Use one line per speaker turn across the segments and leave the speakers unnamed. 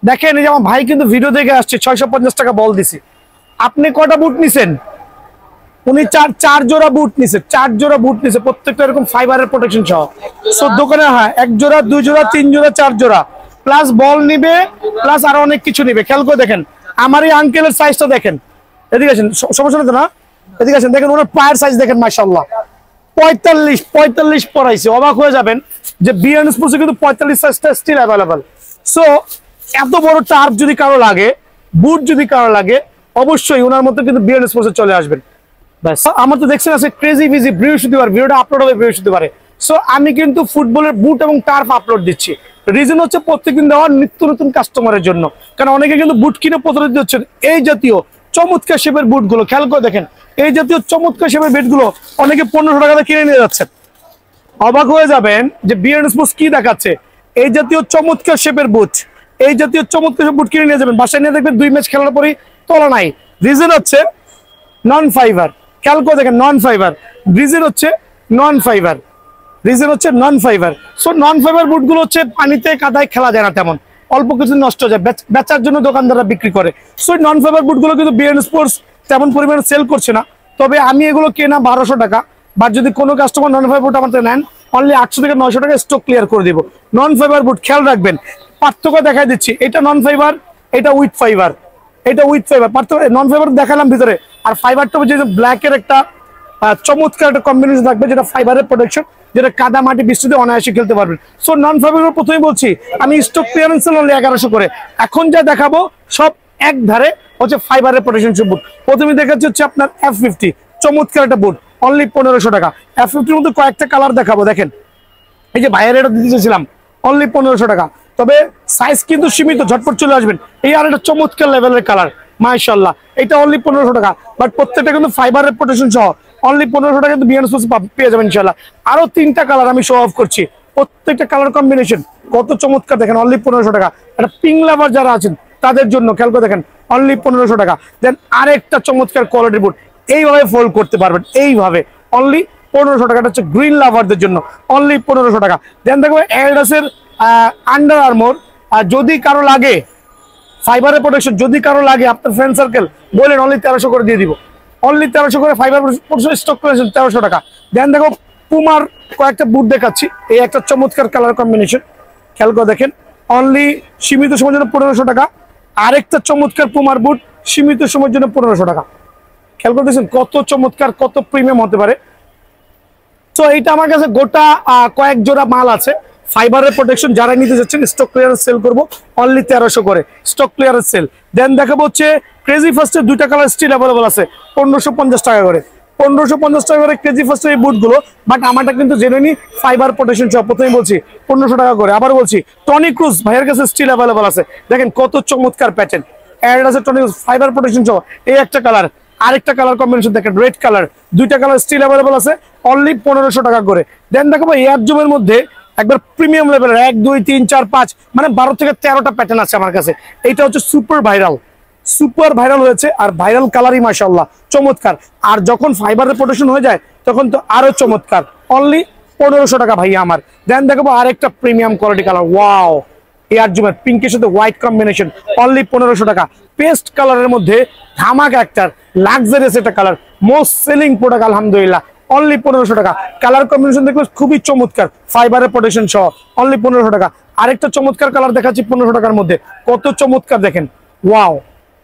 দেখেন এই যে আমার ভাই কিন্তু ভিডিও দেখে আসছে 650 টাকা বল দিছি। আপনি কটা বুট নিছেন? উনি চার জোড়া বুট নিছে, 4 জোড়া বুট নিছে, প্রত্যেকটা এরকম ফাইবারের প্রোটেকশন সহ। সো দোকানে হয় 1 জোড়া 2 জোড়া 3 জোড়া 4 জোড়া প্লাস বল নিবে, প্লাস আরো অনেক কিছু নিবে। খেয়াল করে দেখেন আমার এই আঙ্কেলের সাইজটা দেখেন, এদিকে আসেন, সমস্যা নেই তো না? এদিকে আসেন, দেখেন ওনার পায়ের সাইজ দেখেন, মাশাআল্লাহ 45 পরাইছে। অবাক হয়ে যাবেন যে বিএন স্পোর্টসে কিন্তু 45 সাইজটা স্টিল অ্যাভেলেবল। সো এত বড় টার্ফ যদি কারো লাগে, বুট যদি কারো লাগে, অবশ্যই ওনার মতো কিন্তু বিএন স্পোর্টসে চলে আসবেন। ব্যাস, আমার তো দেখছেন আছে ক্রেজি বিজি বৃহস্পতিবার ভিডিওটা আপলোড হবে বৃহস্পতিবারে। সো আমি কিন্তু ফুটবলের বুট এবং টার্ফ আপলোড দিচ্ছি। রিজন হচ্ছে প্রত্যেকদিন দেওয়ার নিত্য নতুন কাস্টমারের জন্য, কারণ অনেকে কিন্তু বুট কিনে প্রতারিত হচ্ছেন। এই জাতীয় চমৎকার শেপের বুটগুলো খেয়াল করে দেখেন, এই জাতীয় চমৎকার শেপের বেটগুলো অনেকে 1500 টাকা কিনে নিয়ে যাচ্ছেন। অবাক হয়ে যাবেন যে বিএন স্পোর্টস কি দেখাচ্ছে। এই জাতীয় চমৎকার শেপের বুট, এই জাতীয় চমৎকার বুট কিনে নিয়ে যাবেন, বাসায় নিয়ে দেখবেন 2 ম্যাচ খেলার পরই তলা নাই। রিজন হচ্ছে নন ফাইবার। খেয়াল করে দেখেন নন ফাইবার, রিজন হচ্ছে নন ফাইবার, রিজন হচ্ছে নন ফাইবার। সো নন ফাইবার বুটগুলো হচ্ছে পানিতে কাদায় খেলা যায় না, তেমন অল্প কিছু নষ্ট হয়ে যায়, বেচার জন্য দোকানদাররা বিক্রি করে। সো নন ফাইবার বুটগুলো কিন্তু বিএন স্পোর্টস তেমন পরিমাণে সেল করছে না। তবে আমি এগুলো কেনা 1200 টাকা, বা যদি কোনো কাস্টমার নন ফাইবার বুট আমাদের নেন অনলি 800 থেকে 900 টাকা স্টক ক্লিয়ার করে দিব। নন ফাইবার বুট খেয়াল রাখবেন, পার্থক্য দেখাই দিচ্ছি। এটা নন ফাইবার, এটা উইথ ফাইবার, এটা উইথ ফাইবার। পার্থক্য নন ফাইবার দেখালাম ভিতরে, আর ফাইবারটা হচ্ছে ব্ল্যাকের একটা চমৎকার একটা কম্বিনেশন থাকবে, যেটা ফাইবারের প্রোটেকশন, যেটা কাদা মাটি বৃষ্টিতে অনায়াসে খেলতে পারবেন। সো নন ফাইবার প্রথমেই বলছি আমি স্টক ক্লিয়ারেন্স অনলি 1100 করে। এখন যা দেখাবো সব এক ধারে হচ্ছে ফাইবারের প্রোটেকশন বুট। প্রথমে দেখাচ্ছি হচ্ছে আপনার F50, চমৎকার একটা বুট, অনলি 1500 টাকা। F50 মধ্যে কয়েকটা কালার দেখাবো, দেখেন এই যে ভাইয়ের এটা দিতে চেয়েছিলাম অনলি 1500 টাকা। তবে সাইজ কিন্তু সীমিত, ঝটপট চলে আসবেন। এই আর একটা চমৎকার লেভেলের কালার, মাশাআল্লাহ, এটা অনলি 1500 টাকা। বাট প্রত্যেকটা কিন্তু ফাইবারের প্রোটেকশন সহ অনলি 1500 টাকা কিন্তু বিএন স্পোর্টস পেয়ে যাবেন ইনশাআল্লাহ। আরো 3টা কালার আমি শো অফ করছি, প্রত্যেকটা কালার কম্বিনেশন কত চমৎকার দেখেন, অনলি 1500 টাকা। একটা পিঙ্ক লাভার যারা আছেন তাদের জন্য খেয়াল করে দেখেন, অনলি 1500 টাকা। দেন আরেকটা চমৎকার কোয়ালিটির বুট, এইভাবে ফোল্ড করতে পারবেন, এইভাবে অনলি 1500 টাকা। হচ্ছে গ্রিন লাভারদের জন্য অনলি 1500 টাকা। দেন দেখো অ্যাডিডাসের আন্ডার আর্মোর, যদি কারো লাগে ফাইবারের প্রোটেকশন, যদি কারো লাগে আপনার ফ্রেন্ড সার্কেল বলেন, অনলি 1300 করে দিয়ে দিব, অনলি 1300 করে ফাইবার প্রোটেকশন স্টক করেছেন 1300 টাকা। দেন দেখো পুমার কয়েকটা বুট দেখাচ্ছি, এই একটা চমৎকার কালার কম্বিনেশন, খেয়াল করে দেখেন, অনলি সীমিত সময়ের জন্য 1500 টাকা। আরেকটা চমৎকার পুমার বুট সীমিত সময়ের জন্য 1500 টাকা। খেয়াল করতেছেন কত চমৎকার, কত প্রিমিয়াম হতে পারে। তো এইটা আমার কাছে গোটা কয়েক জোড়া মাল আছে ফাইবারের প্রোটেকশন, যারা নিতে যাচ্ছেন স্টক ক্লিয়ারেন্স সেল করবো অনলি 1300 করে স্টক ক্লিয়ারেন্স সেল। দেন দেখাবো হচ্ছে ক্রেজি ফার্স্টের 2টা কালার স্টিল অ্যাভেলেবল আছে 1550 টাকা করে, 1550 টাকা করে ক্রেজি ফার্স্টের এই বুটগুলো। বাট আমারটা কিন্তু জেনুইনি ফাইবার প্রোটেকশন সব, প্রথমেই বলছি 1500 টাকা করে। আবার বলছি টনি ক্রুজ ভাইয়ের কাছে স্টিল অ্যাভেলেবল আছে, দেখেন কত চমৎকার প্যাটার্ন, অ্যাড আছে টনি ক্রুজ ফাইবার প্রোটেকশন সহ। এই একটা কালার, আরেকটা কালার কম্বিনেশন দেখেন রেড কালার, 2টা কালার স্টিল অ্যাভেলেবল আছে অনলি 1500 টাকা করে। দেন দেখাবো এয়ার জুমের মধ্যে একবার প্রিমিয়াম লেভেলের 1 2 3 4 5 মানে 12 থেকে 13টা প্যাটার্ন আছে আমার কাছে। এটা হচ্ছে সুপার ভাইরাল, সুপার ভাইরাল হয়েছে, আর ভাইরাল কালারই মাশাআল্লাহ চমৎকার। আর যখন ফাইবারের প্রোটেকশন হয়ে যায় তখন তো আরো চমৎকার, অনলি 1500 টাকা ভাইয়া আমার। দেন দেখাবো আরেকটা premium quality colour, wow, air জুমের পিঙ্কের সাথে হোয়াইট কম্বিনেশন, অনলি 1500 টাকা। পেস্ট কালারের মধ্যে ধামাকা একটা লাক্সারিয়াস একটা কালার, মোস্ট সেলিং প্রোডাক্ট আলহামদুলিল্লাহ, অনলি 1500 টাকা। কালার কম্বিনেশন দেখলে খুবই চমৎকার, ফাইবারের প্রোটেকশন সহ অনলি 1500 টাকা। আরেকটা চমৎকার কালার দেখাচ্ছি 1500 টাকার মধ্যে, কত চমৎকার দেখেন, ওয়াও,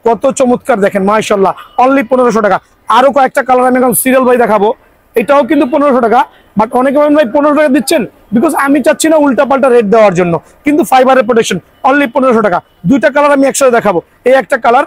কত চমৎকার দেখেন মাশাআল্লাহ, অনলি 1500 টাকা। আরো কয়েকটা কালার আমি এখন সিরিয়াল বাই দেখাবো, এটাও কিন্তু 1500 টাকা। বাট অনেকে বলেন ভাই 1500 টাকা দিচ্ছেন, বিকজ আমি চাচ্ছি না উল্টা পাল্টা রেট দেওয়ার জন্য, কিন্তু ফাইবারের প্রোটেকশন অনলি 1500 টাকা। 2টা কালার আমি একসাথে দেখাবো, এই একটা কালার,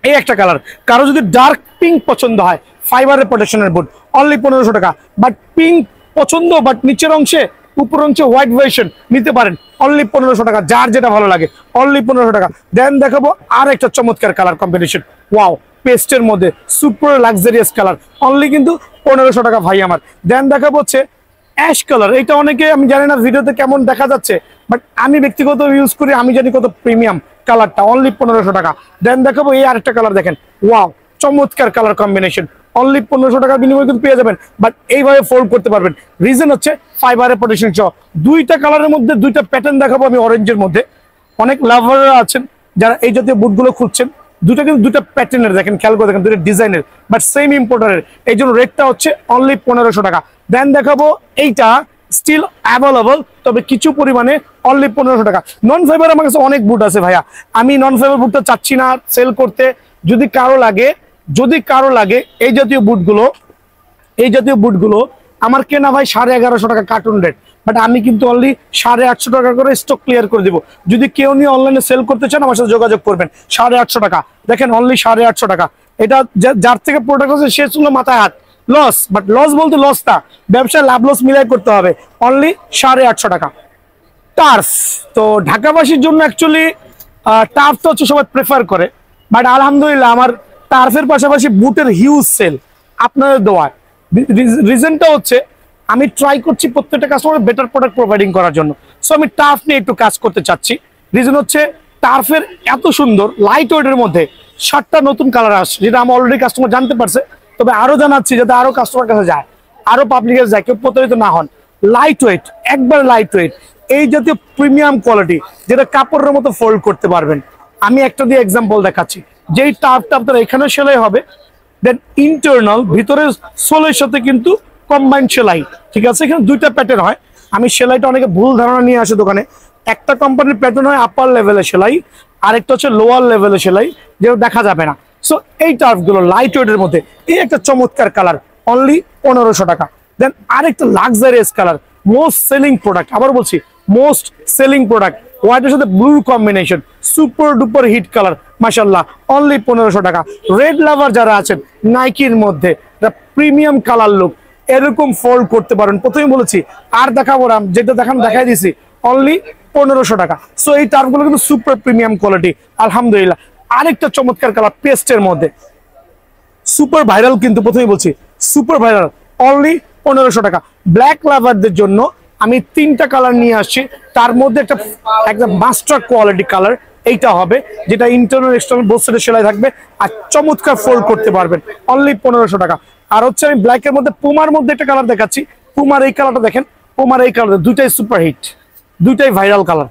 এই একটা কালার। কারো যদি ডার্ক পিঙ্ক পছন্দ হয় ফাইবারের প্রোটেকশনের বুট অনলি 1500 টাকা। বাট পিঙ্ক পছন্দ, বাট নিচের অংশে উপর অংশে হোয়াইট ভার্সন নিতে পারেন অনলি 1500 টাকা, যার যেটা ভালো লাগে অনলি 1500 টাকা। দেন দেখাবো আর একটা চমৎকার কালার কম্বিনেশন, ওয়াও, পেস্টের মধ্যে সুপার লাক্সারিয়াস কালার, অনলি কিন্তু 1500 টাকা ভাই আমার। দেন দেখাবো হচ্ছে অ্যাশ কালার, এটা অনেকে আমি জানি না ভিডিওতে কেমন দেখা যাচ্ছে, বাট আমি ব্যক্তিগত ইউজ করি, আমি জানি কত প্রিমিয়াম কালারটা, অনলি 1500 টাকা। দেন দেখাবো এই আরেকটা কালার দেখেন, ওয়াও, চমৎকার কালার কম্বিনেশন, অনলি 1500 টাকার বিনিময়ে কিন্তু পেয়ে যাবেন। বাট এইভাবে ফোল্ড করতে পারবেন, রিজন হচ্ছে ফাইবারের প্রোটেকশন সহ। 2টা কালারের মধ্যে 2টা প্যাটার্ন দেখাবো আমি অরেঞ্জের মধ্যে, অনেক লাভাররা আছেন যারা এই জাতীয় বুটগুলো খুঁজছেন। দুটো কিন্তু দুটো প্যাটার্নের, দেখেন খেয়াল করে দেখেন, দুটো ডিজাইনের বাট সেম ইম্পোর্টারের, এই জন্য রেটটা হচ্ছে অনলি 1500 টাকা। দেন দেখাবো এইটা স্টিল অ্যাভেলেবল, তবে কিছু পরিমাণে অনলি 1500 টাকা। নন ফাইবার আমার কাছে অনেক বুট আছে ভাইয়া, আমি নন ফাইবার বুটটা চাচ্ছি না সেল করতে। যদি কারো লাগে এই জাতীয় বুটগুলো আমার কেনা ভাই 1150 টাকা কার্টুন রেট, বাট আমি কিন্তু অনলি 850 টাকা করে স্টক ক্লিয়ার করে দিব। যদি কেউ নিয়ে অনলাইনে সেল করতে চান আমার সাথে যোগাযোগ করবেন। 850 টাকা, দেখেন অনলি 850 টাকা। এটা যার থেকে প্রোডাক্ট আছে সে শুনলো মাথায় হাত, লস, বাট লস বলতে লস না, ব্যবসায় লাভ লস মিলাই করতে হবে। অনলি 850 টাকা। টার্ফ তো ঢাকাবাসীর জন্য অ্যাকচুয়ালি টার্ফ তো হচ্ছে সবাই প্রেফার করে, বাট আলহামদুলিল্লাহ আমার টার্ফের পাশাপাশি বুটের হিউজ সেল আপনাদের দোয়ায়। রিজনটা হচ্ছে আমি ট্রাই করছি প্রত্যেকটা কাস্টমার বেটার প্রোডাক্ট প্রোভাইডিং করার জন্য। সো আমি টার্ফ নিয়ে একটু কাজ করতে চাচ্ছি। রিজন হচ্ছে টার্ফের এত সুন্দর লাইট ওয়েটের মধ্যে 7টা নতুন কালার আসছে, যেটা আমার অলরেডি কাস্টমার জানতে পারছে, তবে আরো জানাচ্ছি যাতে আরো কাস্টমার কাছে যায়, আরো পাবলিকের যায়, কেউ প্রতারিত না হন। লাইট ওয়েট, একবার লাইট ওয়েট, এই জাতীয় প্রিমিয়াম কোয়ালিটি যেটা কাপড়ের মতো ফোল্ড করতে পারবেন। আমি একটা দিয়ে এক্সাম্পল দেখাচ্ছি, যেই টার্ফটা আপনার এখানে সেলাই হবে, দেন ইন্টারনাল ভিতরে সোলের সাথে কিন্তু কম্বাইন্ড সেলাই, ঠিক আছে। এখানে দুইটা প্যাটার্ন হয়, আমি সেলাইটা অনেকে ভুল ধারণা নিয়ে আসে দোকানে। একটা কোম্পানির প্যাটার্ন হয় আপার লেভেলের সেলাই, আরেকটা হচ্ছে লোয়ার লেভেলের সেলাই, যেটা দেখা যাবে না। সো এই টার্ফগুলো লাইট ওয়েটের মধ্যে, এই একটা চমৎকার কালার অনলি 1500 টাকা। দেন আরেকটা luxurious colour, most selling product, আবার বলছি মোস্ট সেলিং প্রোডাক্ট, হোয়াইটের সাথে blue combination, super duper hit colour, মাশাআল্লাহ অনলি 1500 টাকা। রেড লাভার যারা আছেন, নাইকির মধ্যে প্রিমিয়াম কালার লুক, এরকম ফোল্ড করতে পারেন। প্রথমে বলেছি আর দেখাবো না, যেটা দেখাই দিছি অনলি 1500 টাকা। সো এই টার্ফগুলো কিন্তু সুপার প্রিমিয়াম কোয়ালিটি আলহামদুলিল্লাহ। আরেকটা চমৎকার কালার পেস্টের মধ্যে, সুপার ভাইরাল, কিন্তু প্রথমে বলছি সুপার ভাইরাল, অনলি 1500 টাকা। ব্ল্যাক লাভারদের জন্য আমি 3টা কালার নিয়ে আসছি, তার মধ্যে একটা মাস্টার কোয়ালিটি কালার এইটা হবে, যেটা ইন্টারনাল এক্সটার্নাল বোথ সাইডে সেলাই থাকবে আর চমৎকার ফোল্ড করতে পারবেন, অনলি 1500 টাকা। আর হচ্ছে আমি ব্ল্যাকের মধ্যে পুমার মধ্যে একটা কালার দেখাচ্ছি, পুমার এই কালারটা দেখেন, পুমার এই কালার দুইটাই সুপার হিট, দুইটাই ভাইরাল কালার।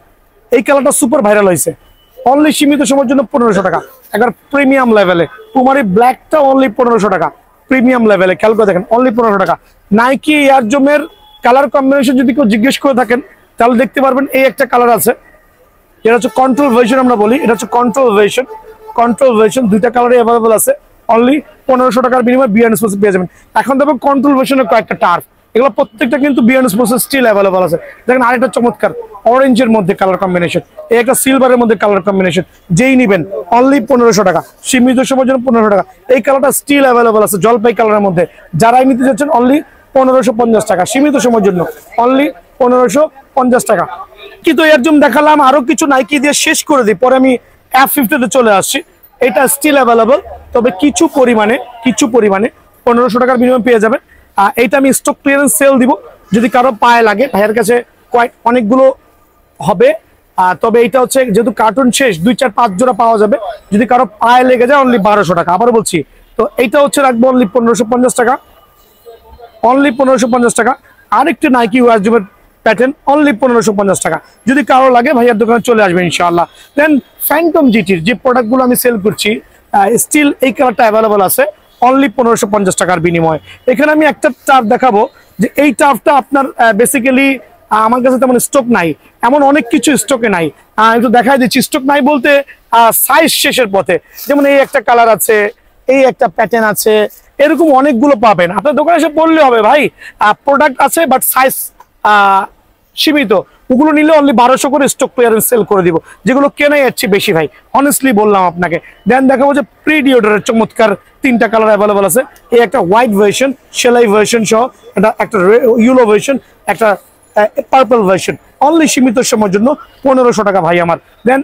এই কালারটা সুপার ভাইরাল হয়েছে, অনলি সীমিত সময়ের জন্য 1500 টাকা। একবার প্রিমিয়াম লেভেলে পুমার এই ব্ল্যাকটা অনলি 1500 টাকা, প্রিমিয়াম লেভেলে, খেয়াল করে দেখেন অনলি 1500 টাকা। নাইকি এয়ারজোমের কালার কম্বিনেশন যদি কেউ জিজ্ঞেস করে থাকেন তাহলে দেখতে পারবেন এই একটা কালার আছে, এটা হচ্ছে কন্ট্রোল ভার্সন আমরা বলি, এটা হচ্ছে কন্ট্রোল ভার্সন, দুইটা কালারই অ্যাভেলেবল আছে, অনলি 1500 টাকার বিনিময়ে বিয়ার্ন স্পোর্টস পেয়ে যাবেন। এখন দেখবেন কন্ট্রোল ভার্সনের কয়েকটা টার্ফ, এগুলো প্রত্যেকটা কিন্তু বিয়ার্ন স্পোর্টস স্টিল অ্যাভেলেবল আছে। দেখেন আরেকটা চমৎকার অরেঞ্জের মধ্যে কালার কম্বিনেশন, এই একটা সিলভারের মধ্যে কালার কম্বিনেশন, যেই নিবেন অনলি 1500 টাকা, সীমিত সময়ের জন্য 1500 টাকা। এই কালারটা স্টিল অ্যাভেলেবল আছে জলপাই কালারের মধ্যে, যারাই নিতে যাচ্ছেন অনলি 1550 টাকা, সীমিত সময়ের জন্য অনলি 1550 টাকা। কিন্তু এর জন্য দেখালাম, আরো কিছু নাইকি দিয়ে শেষ করে দিই, পরে আমি F50 তে চলে আসছি। এটা স্টিল অ্যাভেলেবল, তবে কিছু পরিমাণে 1500 টাকার বিনিময়ে পেয়ে যাবেন। এইটা আমি স্টক ক্লিয়ারেন্স সেল দিব, যদি কারো পায়ে লাগে, ভাইয়ের কাছে অনেকগুলো হবে। তবে এটা হচ্ছে যেহেতু কার্টুন শেষ, 2, 4, 5 জোড়া পাওয়া যাবে, যদি কারো পায়ে লেগে যায় অনলি 1200 টাকা। আবার বলছি, তো এইটা হচ্ছে রাখবো অনলি 1550 টাকা, অনলি 1550 টাকা। আরেকটি নাইকি ওয়াজুবের প্যাটার্ন অনলি 1550 টাকা, যদি কারো লাগে ভাইয়ার দোকানে চলে আসবে ইনশাআল্লাহ। দেন ফ্যান্টম জিটির যে প্রোডাক্টগুলো আমি সেল করছি, স্টিল এই কালারটা অ্যাভেলেবল আছে অনলি 1550 টাকার বিনিময়ে। এখানে আমি একটা টার্ফ দেখাবো, যে এই টার্ফটা আপনার বেসিক্যালি আমার কাছে তেমন স্টক নাই, এমন অনেক কিছু স্টকে নাই, একটু দেখাই দিচ্ছি। স্টক নাই বলতে সাইজ শেষের পথে, যেমন এই একটা কালার আছে, এই একটা প্যাটার্ন আছে, এরকম অনেকগুলো পাবেন। আপনার দোকানে এসে বললে হবে ভাই প্রোডাক্ট আছে বাট সাইজ সীমিত, ওগুলো নিলে অনলি 1200 করে স্টক ক্লিয়ারেন্স সেল করে দিব, যেগুলো কেনাই যাচ্ছে বেশি ভাই, অনেস্টলি বললাম আপনাকে। দেন দেখাবো যে প্রি ডিওডারের চমৎকার 3টা কালার অ্যাভেলেবল আছে, এই একটা হোয়াইট ভার্সন, সেলাই ভার্সন সহ, একটা ইয়েলো ভার্সন, একটা পার্পল ভার্সন, অনলি সীমিত সময়ের জন্য 1500 টাকা ভাই আমার। দেন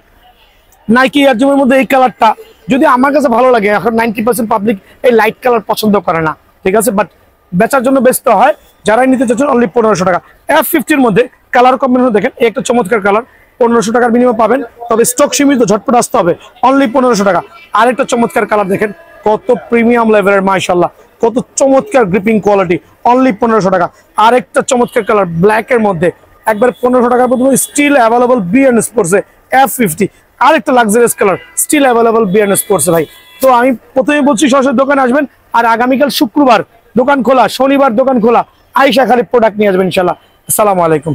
নাইকি এয়ারজোমের মধ্যে এই কালারটা যদি আমার কাছে ভালো লাগে, এখন 90% পাবলিক এই লাইট কালার পছন্দ করে না, ঠিক আছে, বাট বেচার জন্য বেচতে হয়, যারাই নিতে চাচ্ছেন অনলি 1500 টাকা। F50 মধ্যে কালার কম্বিনেশন দেখেন, এই একটা চমৎকার কালার, 1500 টাকার বিনিময়ে পাবেন, তবে স্টক সীমিত, ঝটপট আসতে হবে, অনলি 1500 টাকা। আরেকটা চমৎকার কালার দেখেন, কত প্রিমিয়াম লেভেলের, মাশাআল্লাহ কত চমৎকার গ্রিপিং কোয়ালিটি, অনলি 1500 টাকা। আরেকটা চমৎকার কালার ব্ল্যাকের মধ্যে, একবার 1500 টাকার মধ্যে স্টিল অ্যাভেলেবল বিএন স্পোর্টসে F50 আরেকটা লাক্সারিয়াস কালার স্টিল অ্যাভেলেবল বিয়ারন স্পোর্টস ভাই। তো আমি প্রথমে বলছি সরাসরি দোকানে আসবেন, আর আগামীকাল শুক্রবার দোকান খোলা, শনিবার দোকান খোলা, আইসা খালি প্রোডাক্ট নিয়ে আসবেন ইনশাআল্লাহ। আসসালামু আলাইকুম।